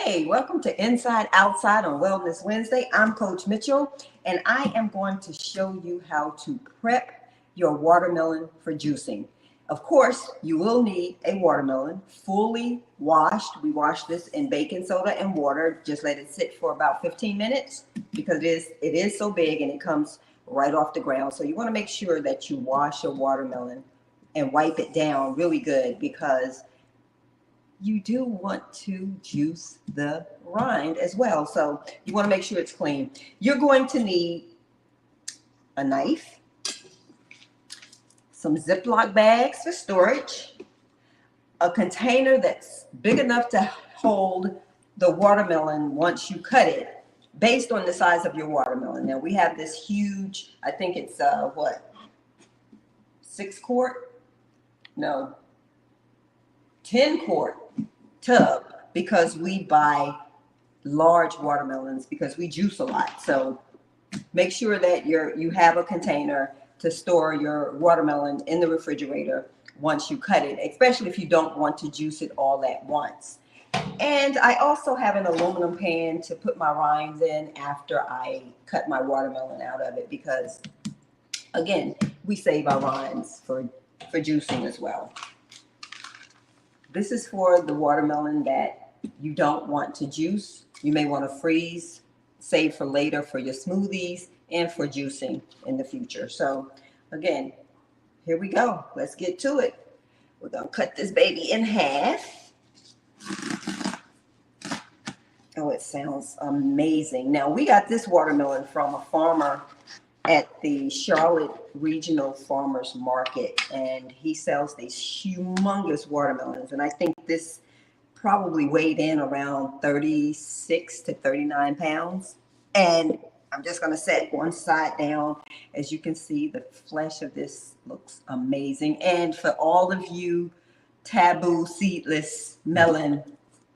Hey, welcome to Inside Outside on Wellness Wednesday. I'm Coach Mitchell, and I am going to show you how to prep your watermelon for juicing. Of course, you will need a watermelon fully washed. We wash this in baking soda and water. Just let it sit for about 15 minutes because it is so big and it comes right off the ground. So you want to make sure that you wash your watermelon and wipe it down really good because you do want to juice the rind as well. So you want to make sure it's clean. You're going to need a knife, some Ziploc bags for storage, a container that's big enough to hold the watermelon once you cut it, based on the size of your watermelon. Now we have this huge, I think it's 6-quart? No, 10-quart tub because we buy large watermelons because we juice a lot. So make sure that you have a container to store your watermelon in the refrigerator once you cut it, especially if you don't want to juice it all at once. And I also have an aluminum pan to put my rinds in after I cut my watermelon out of it because, again, we save our rinds for juicing as well. This is for the watermelon that you don't want to juice. You may want to freeze, save for later for your smoothies and for juicing in the future. So again, here we go. Let's get to it. We're going to cut this baby in half. Oh, it sounds amazing. Now, we got this watermelon from a farmer at the Charlotte Regional Farmers Market, and he sells these humongous watermelons. And I think this probably weighed in around 36 to 39 pounds. And I'm just going to set one side down. As you can see, the flesh of this looks amazing. And for all of you taboo seedless melon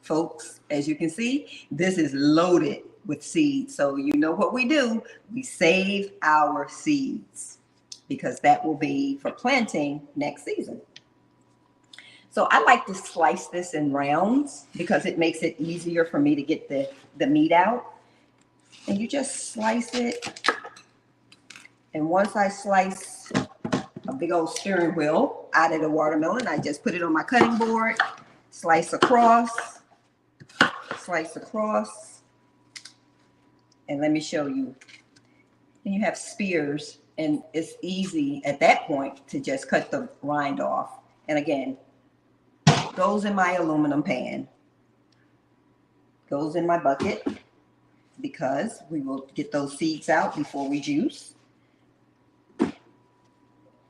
folks, as you can see, this is loaded with seeds. So you know what we do, we save our seeds because that will be for planting next season. So I like to slice this in rounds because it makes it easier for me to get the meat out. And you just slice it. And once I slice a big old steering wheel out of the watermelon, I just put it on my cutting board, slice across, and let me show you. And you have spears, and it's easy at that point to just cut the rind off. And again, goes in my aluminum pan, goes in my bucket, because we will get those seeds out before we juice.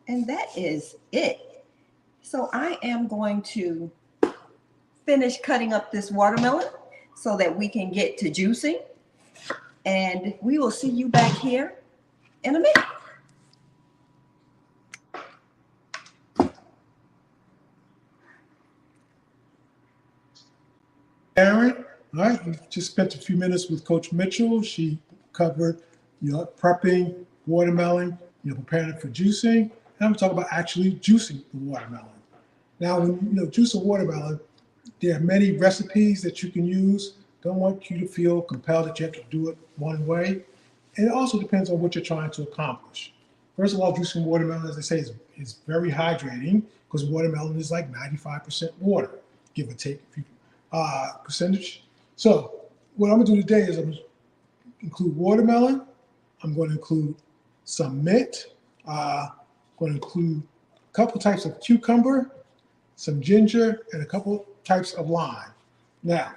And that is it. So I am going to finish cutting up this watermelon so that we can get to juicing. And we will see you back here in a minute. Aaron, all right, we just spent a few minutes with Coach Mitchell. She covered, prepping watermelon, preparing it for juicing. And I'm talking about actually juicing the watermelon. Now, when you juice a watermelon, there are many recipes that you can use. Don't want you to feel compelled that you have to do it one way. And it also depends on what you're trying to accomplish. First of all, juicing watermelon, as I say, is very hydrating because watermelon is like 95% water, give or take a few percentage. So what I'm gonna do today is I'm gonna include watermelon. I'm going to include some mint. I'm going to include a couple types of cucumber, some ginger, and a couple types of lime. Now,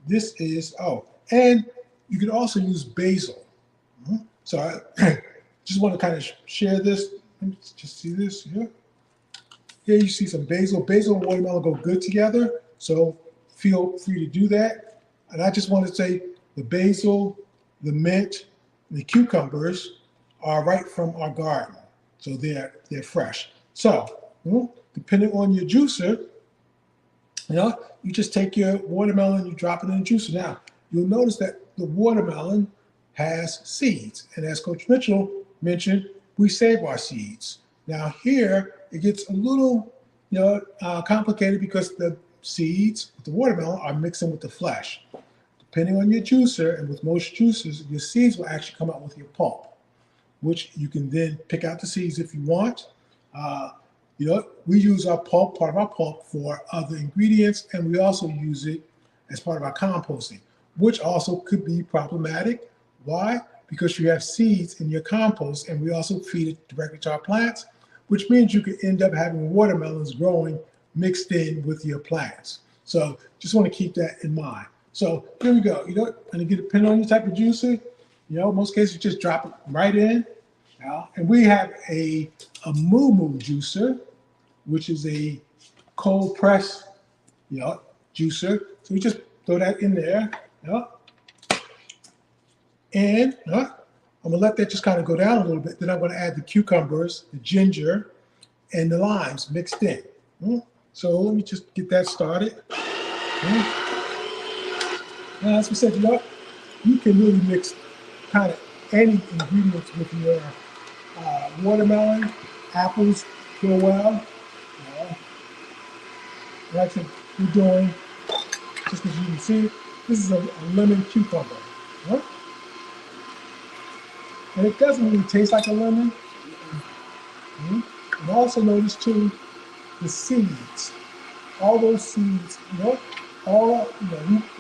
this is, and you can also use basil. So I just want to kind of share this. Let me just see this here. Here you see some basil. Basil and watermelon go good together, so feel free to do that. And I just want to say the basil, the mint, and the cucumbers are right from our garden, so they're fresh. So depending on your juicer, you just take your watermelon, you drop it in the juicer. Now, you'll notice that the watermelon has seeds. And as Coach Mitchell mentioned, we save our seeds. Now here, it gets a little complicated because the seeds, the watermelon, are mixing with the flesh. depending on your juicer, and with most juicers, your seeds will actually come out with your pulp, which you can then pick out the seeds if you want. We use our pulp, part of our pulp, for other ingredients, and we also use it as part of our composting, which also could be problematic. Why? Because you have seeds in your compost, and we also feed it directly to our plants, which means you could end up having watermelons growing mixed in with your plants. So just want to keep that in mind. So here we go. And again, depending on your type of juicer, most cases you just drop it right in. And we have a Moo Moo juicer, which is a cold press, juicer. So we just throw that in there. And I'm gonna let that just kind of go down a little bit. Then I'm gonna add the cucumbers, the ginger, and the limes mixed in. So let me just get that started. Now, as we said, you can really mix kind of any ingredients with your watermelon. Apples go well. Like we're doing, just as you can see, this is a lemon cucumber. And it doesn't really taste like a lemon. And also notice too, the seeds. All those seeds, we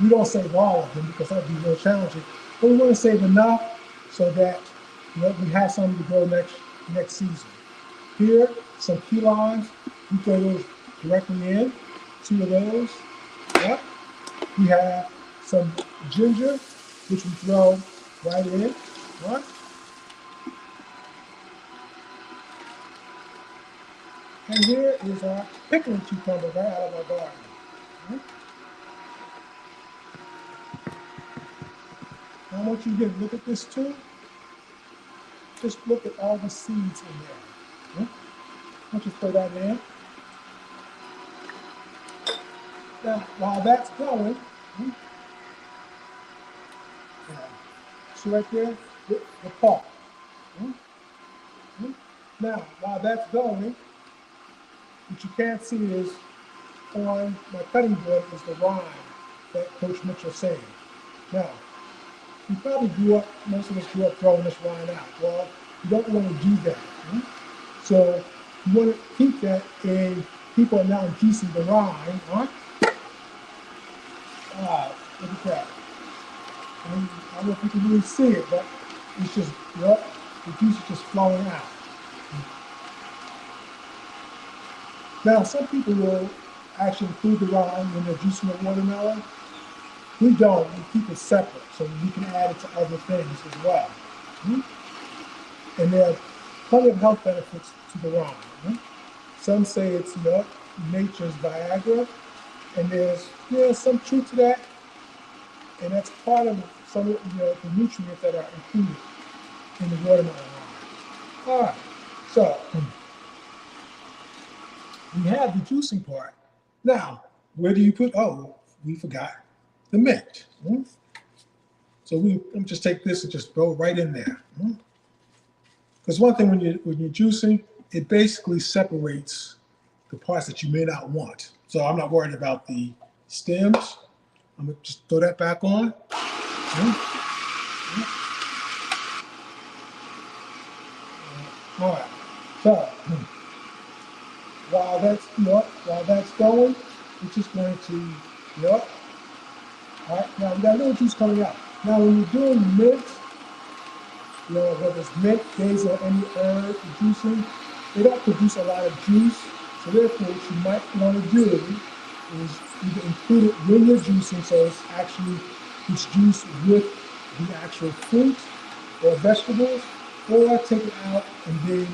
don't save all of them because that would be real challenging. But we want to save enough so that we have something to grow next season. Here, some key limes. We throw those directly in. 2 of those. Yep. We have some ginger, which we throw right in. Right? And here is our pickling cucumber right out of our garden. Now I want you to look at this too. Just look at all the seeds in there. I want you to throw that in. Now, while that's going, see right there, the pulp. Now, while that's going, what you can't see is on my cutting board is the rind that Coach Mitchell saved. Now, you probably most of us grew up throwing this rind out. Well, you don't want to do that. So you want to keep that in, people are now juicing the rind. Look at that. I don't know if you can really see it, but it's just, the juice is just flowing out. Now, some people will actually include the rind when they're juicing the watermelon. We don't. We keep it separate so we can add it to other things as well. And there are plenty of health benefits to the rind. Some say it's nature's Viagra, and there's some truth to that. And that's part of some of the nutrients that are included in the watermelon rind. All right, so we have the juicing part. Now, where do you put? Oh, we forgot the mint. So let me just take this and just throw it right in there. Because one thing when you're juicing, it basically separates the parts that you may not want. So I'm not worried about the stems. I'm gonna just throw that back on. All right. So while that's going, we're just going to all right. Now we got a little juice coming out. Now when you're doing mint, whether it's mint, daisy, or any herb juicing, they don't produce a lot of juice. So therefore, what you might want to do is either include it when you're juicing, so it's juice with the actual fruit or vegetables, or take it out and then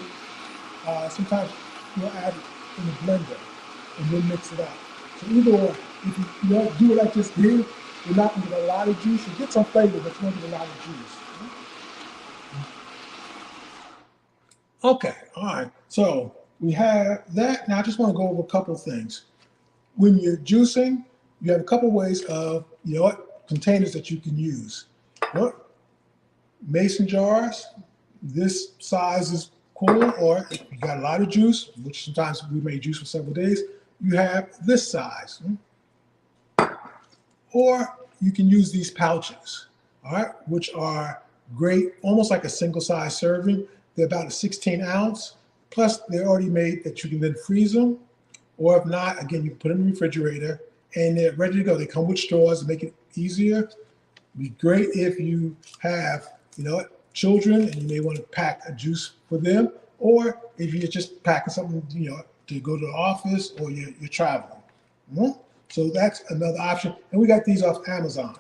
sometimes you'll add it in the blender and then mix it out. So either or, if you don't do what I just did, you're not going to get a lot of juice. You get some flavor, but you won't get a lot of juice. Okay, all right. So we have that. Now I just want to go over a couple of things. When you're juicing, you have a couple ways of containers that you can use. Mason jars. This size is cool, or if you got a lot of juice, which sometimes we may juice for several days, you have this size. Or you can use these pouches, all right, which are great, almost like a single size serving. They're about a 16 ounce, plus they're already made that you can then freeze them, or if not, again, you can put them in the refrigerator and they're ready to go. They come with straws to make it easier. It'd be great if you have, children and you may want to pack a juice for them, or if you're just packing something, to go to the office or you're traveling. So that's another option. And we got these off Amazon.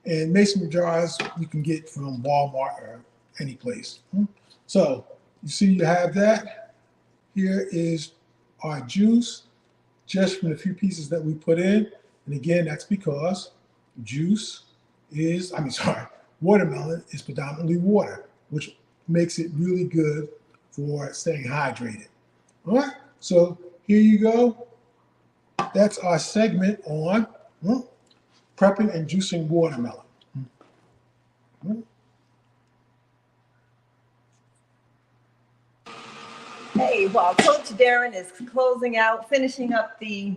And mason jars you can get from Walmart or any place. So you see you have that. Here is our juice, just from the few pieces that we put in. And again, that's because watermelon is predominantly water, which makes it really good for staying hydrated. All right, so here you go. That's our segment on prepping and juicing watermelon. Hey, while Coach Darren is finishing up the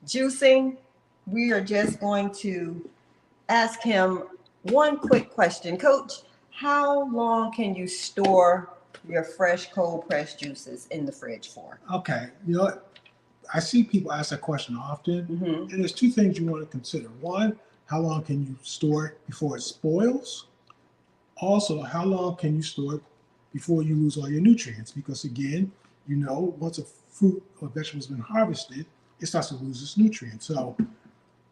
juicing, we are just going to ask him one quick question. Coach, how long can you store your fresh cold pressed juices in the fridge for? Okay, I see people ask that question often, and there's two things you want to consider. One, how long can you store it before it spoils? Also, how long can you store it before you lose all your nutrients? Because again, once a fruit or vegetable has been harvested, it starts to lose its nutrients. So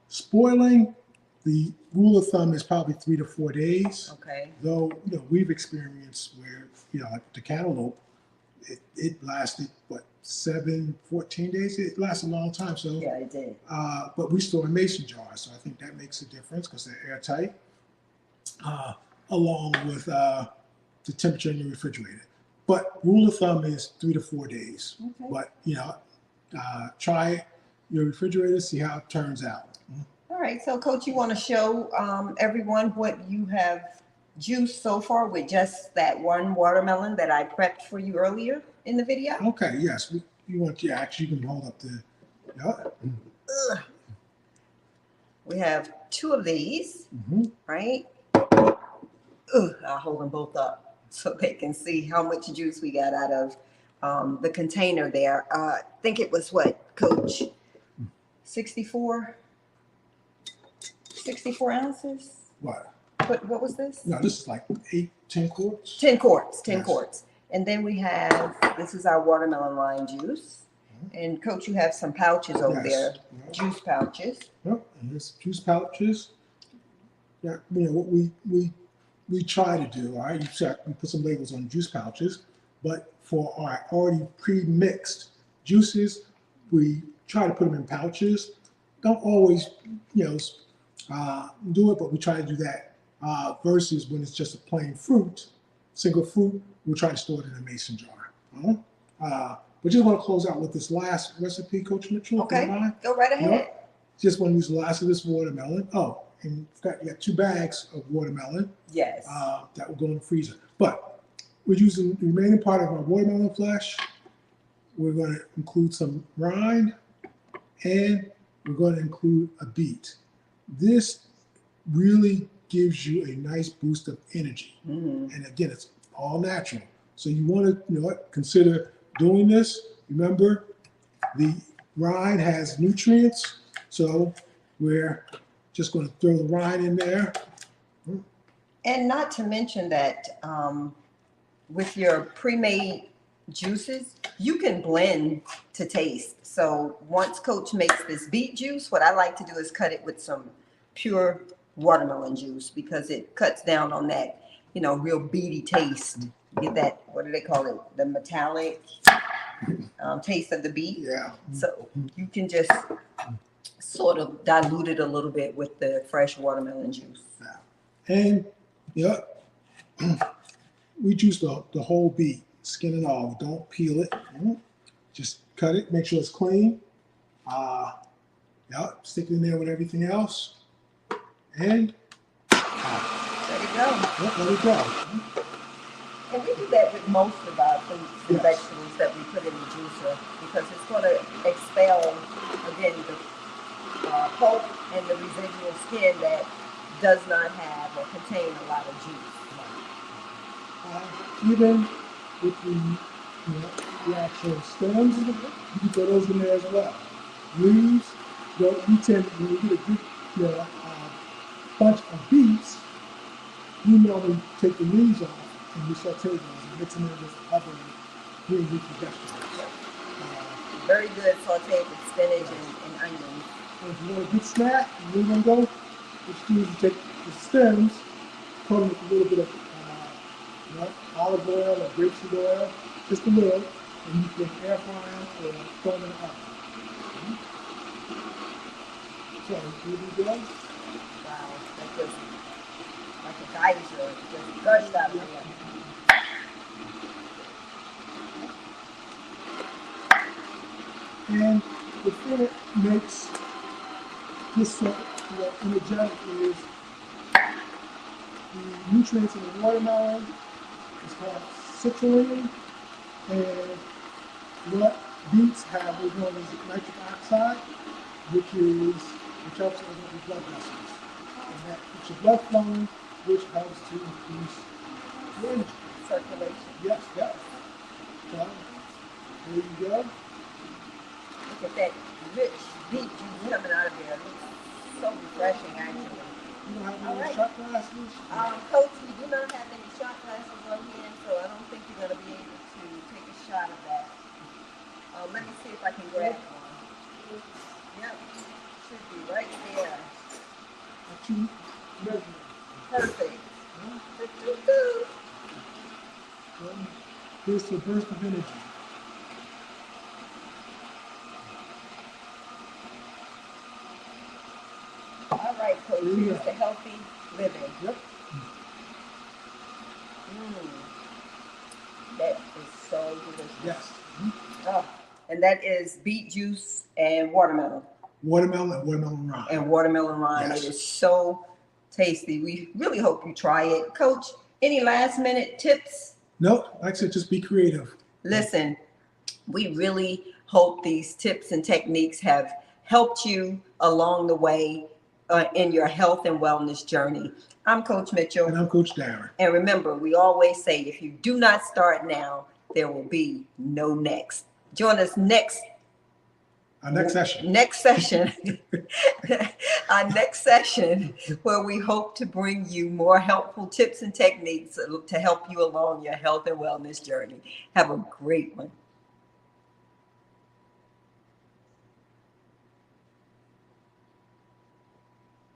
spoiling, the rule of thumb is probably 3 to 4 days. Okay. Though, we've experienced where, like the cantaloupe, it lasted, 14 days? It lasted a long time. So yeah, it did. But we store in mason jars, so I think that makes a difference because they're airtight, along with the temperature in your refrigerator. But rule of thumb is 3 to 4 days. Okay. But try your refrigerator, see how it turns out. All right, so Coach, you want to show everyone what you have juiced so far with just that one watermelon that I prepped for you earlier in the video? Okay, yes. Actually, you can hold up the. We have 2 of these, right? I'll hold them both up so they can see how much juice we got out of the container there. I think it was Coach? 64 ounces? What? What was this? No, this is like 10 quarts. 10 quarts, 10 Yes. quarts. And then we have, this is our watermelon lime juice. And Coach, you have some pouches over there, juice pouches. Yep, and there's juice pouches. Yeah, what we try to do, all right, we put some labels on juice pouches, but for our already pre-mixed juices, we try to put them in pouches. Don't always, do it, but we try to do that versus when it's just a plain fruit, single fruit, we'll try to store it in a mason jar. But just want to close out with this last recipe, Coach Mitchell. Okay, go right ahead. Just want to use the last of this watermelon. Oh, and you got 2 bags of watermelon. Yes. That will go in the freezer. But we're using the remaining part of our watermelon flesh. We're going to include some rind, and we're going to include a beet. This really gives you a nice boost of energy. And again, it's all natural. So you want to, consider doing this. Remember, the rind has nutrients, so we're just going to throw the rind in there. And not to mention that with your pre-made juices, you can blend to taste. So once Coach makes this beet juice, what I like to do is cut it with some pure watermelon juice because it cuts down on that, real beety taste. Get that, what do they call it? The metallic taste of the beet. Yeah. So you can just sort of dilute it a little bit with the fresh watermelon juice. And we juice the whole beet, skin and all. Don't peel it. Just cut it. Make sure it's clean. Stick it in there with everything else, and Let it go. let it go. And we do that with most of our fruits and vegetables that we put in the juicer because it's going to expel, again, pulp and the residual skin that does not have or contain a lot of juice. Even with the actual stems, you can throw those in there as well. Leaves, we tend, when we get a good bunch of beets, we normally take the leaves off and we saute those and mix them in with other green leafy vegetables. Very good sauteed with spinach and onions. So if you want a good snack, and we're going to go, what you do is you take the stems, coat them with a little bit of olive oil or grapeseed oil, just a little, and you can air fry them or throw them in the oven. So, here we go. Wow, that just like a geyser, just gushed out of here. And the thing that makes this so energetic is the nutrients in the watermelon. It's called citrulline, and what beets have is known as nitric oxide, which helps with the blood vessels, and that keeps your blood flowing, which helps to increase your energy. Circulation. Yes, yes. So there you go. Look at that rich beet juice coming out of there. It looks so refreshing, actually. You don't have All any right. shot glasses? Coach, we do not have any shot glasses on hand, so I don't think you're going to be able to take a shot of that. Let me see if I can grab one. Yep, should be right there. What you measure? Perfect. Here's the burst of energy. All right, Coach, There you here's go. the healthy living. Yep. That is so delicious. Yes. Oh, and that is beet juice and watermelon. Watermelon and watermelon rind. And watermelon rind. Yes. It is so tasty. We really hope you try it. Coach, any last minute tips? No, like I said, just be creative. Listen, we really hope these tips and techniques have helped you along the way in your health and wellness journey. I'm Coach Mitchell. And I'm Coach Darren. And remember, we always say, if you do not start now, there will be no next. Join us Our next session. Our next session, where we hope to bring you more helpful tips and techniques to help you along your health and wellness journey. Have a great one.